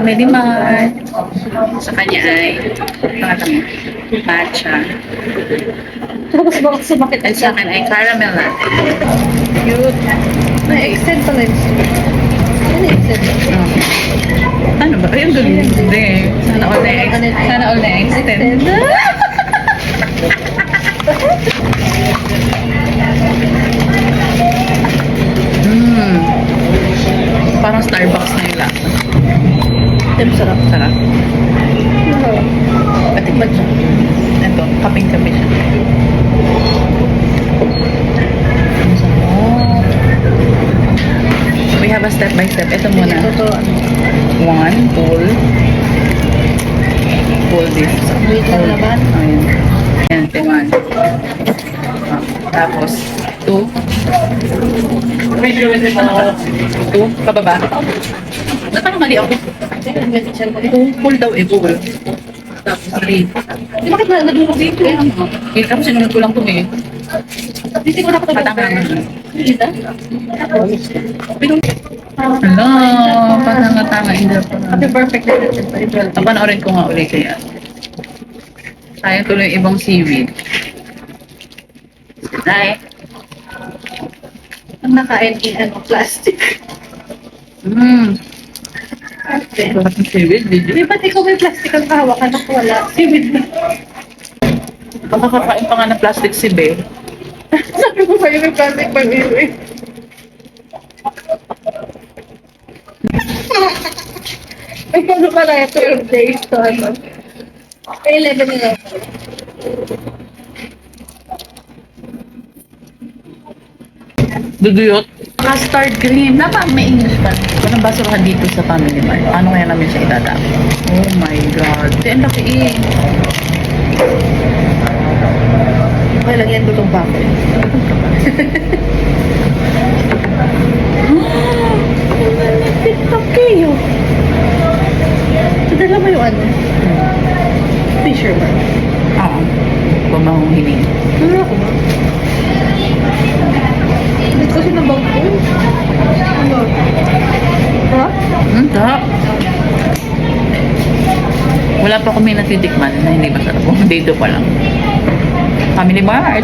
Family Mart. Sa kanya ay matcha. Tapos bakit At sa akin ay caramel latte. cute? Na-extend pala yung store. Na-extend. Ano ba? Ayun, hindi. Sana all na-extend. Mm. Parang Starbucks na yung lasa. Sarap. Sarap. Batik ba siya? Ito, kaping-kape siya. Ang sarap. We have a step by step. Ito muna. Ito. One, pull. Pull this. Wait lang naman. Ayan. Ayan, one. Tapos, two. Two, pababa. Parang mali ako. Two, pull daw eh, pull. Tapos, three. Bakit na nadulog dito? Eh, tapos sinunod ko lang ito eh. Dito ko nakatagal. Patanga. Dito? Hello, patanga-tanga. Happy perfect na natin. Panoorin ko nga ulit kaya. Sayang tuloy yung ibang seaweed. Nay. Ang nakain plastic. Sarap ng seaweed, did you? Di ba't ikaw may plastic ang kahawakan ako wala? Siwid na. Makakakain pa nga ng plastic si Be. Sabi ko sa'yo may plastic pang iwi. Ay, ano pala yung 12 days to ano? Ay, 11 na lang. Duduyot. Custard cream. May English pa. Kung basurahan dito sa Family Mart, paano kaya namin siya idadami? Oh my God. Ang laki eh. Okay lang yan, gutong pa ako. TikTok kayo. Sadala mo yung ano? Fisher ba? Oo. Kung mahuhiling. Ano ako ba? Hindi kasi nabag ko. Ano? Ha? Sarap. Wala pa kami natitikman na hindi masarap. Dito pa lang. Family Mart.